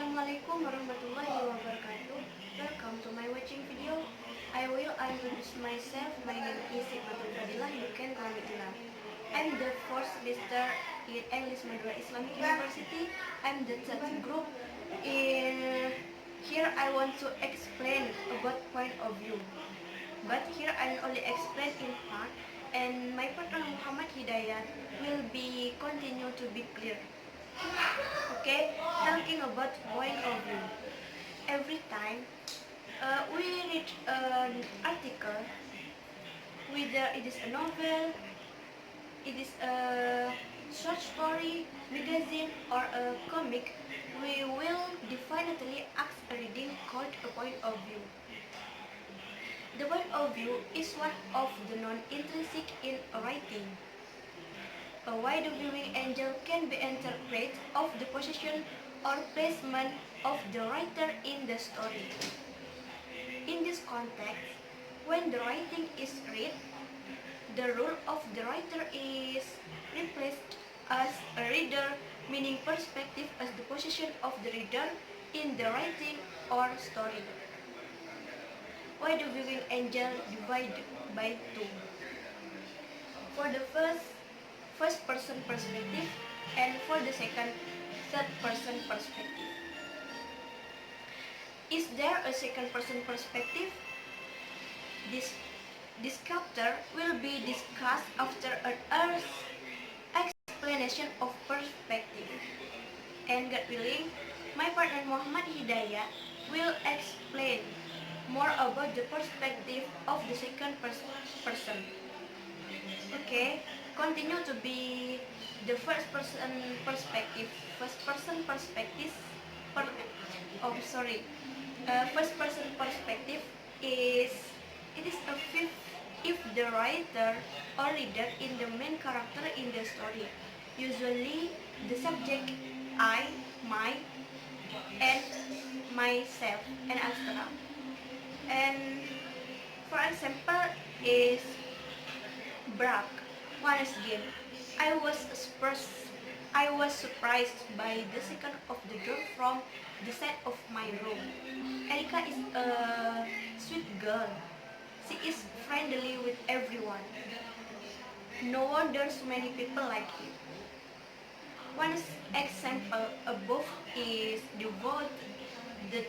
Assalamualaikum warahmatullahi wabarakatuh. Welcome to my watching video. I will introduce myself. My name is Hikmatul fadilah. You can call me Ila. I'm the fourth semester in English Madura Islamic University. I'm the third group. In here I want to explain about point of view. But here I only explain in part, and my partner Muhammad Hidayat will be continue to be clear. Okay, talking about point of view. Every time we read an article, whether it is a novel, it is a short story, magazine, or a comic, we will definitely ask a reading called a point of view. The point of view is one of the non-intrinsic in writing. A wide viewing angle can be interpreted of the position or placement of the writer in the story. In this context, when the writing is read, the role of the writer is replaced as a reader, meaning perspective as the position of the reader in the writing or story. Wide viewing angle divided by two. For the first person perspective, and for the second, third person perspective. Is there a second person perspective? This chapter will be discussed after an explanation of perspective. And God willing, my partner Muhammad Hidayat will explain more about the perspective of the second person. Okay, continue to be the first person perspective. First person perspective is it is a fifth if the writer or reader in the main character in the story, usually the subject I, my, and myself, and etc. And for example is Brack. Once again, I was surprised by the second of the door from the side of my room. Erika is a sweet girl. She is friendly with everyone. No wonder so many people like it. One example above is devote the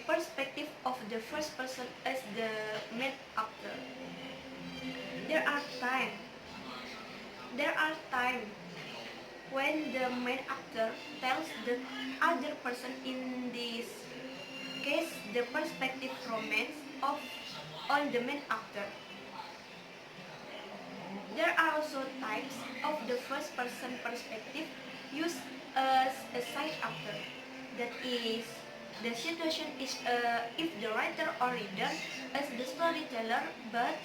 perspective of the first person as the main actor. There are times when the main actor tells the other person, in this case the perspective romance on the main actor. There are also times of the first person perspective used as a side actor. That is, the situation is if the writer or reader as the storyteller, but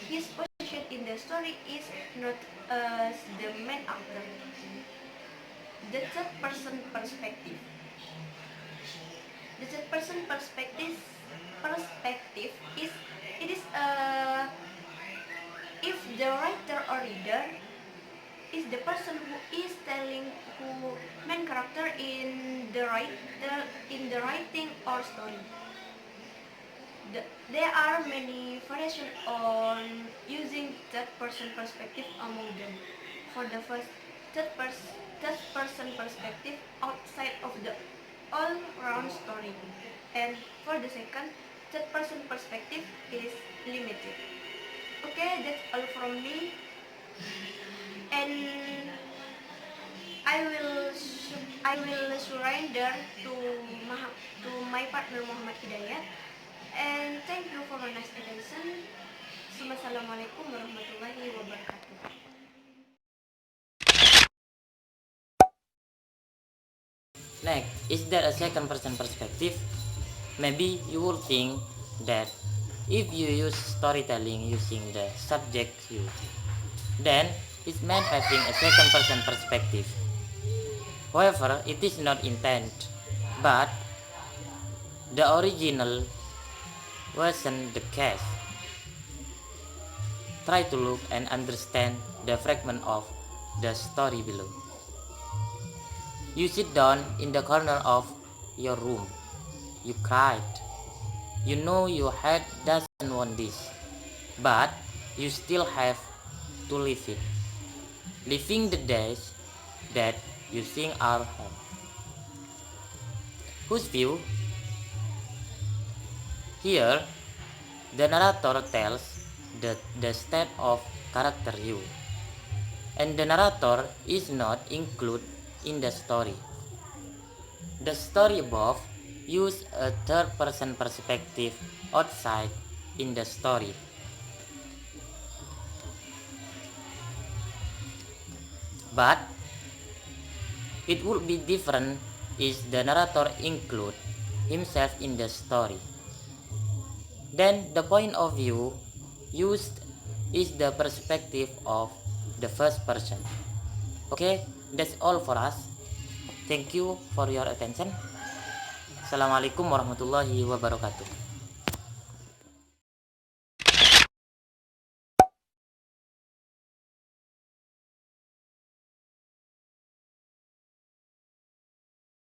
his position in the story is not as the main actor. The third person perspective. The third person perspective is if the writer or reader is the person who is telling who main character in the writing or story. There are many variations on using third person perspective among them. For the first, third person perspective outside of the all-round story, and for the second, third person perspective is limited. Okay, that's all from me, and I will surrender to my partner Muhammad Hidayat, and thank you for your nice attention. Assalamualaikum warahmatullahi wabarakatuh. Next, is there a second person perspective? Maybe you will think that if you use storytelling using the subject you, then it meant having a second person perspective. However, it is not intended, but the original wasn't the case. Try to look and understand the fragment of the story below. You sit down in the corner of your room. You cried. You know your head doesn't want this, but you still have to live it. Living the days that you think are home. Whose view? Here, the narrator tells the state of character you, and the narrator is not included in the story. The story above use a third person perspective outside in the story. But it would be different if the narrator include himself in the story. Then the point of view used is the perspective of the first person. Okay, that's all for us. Thank you for your attention. Assalamualaikum warahmatullahi wabarakatuh.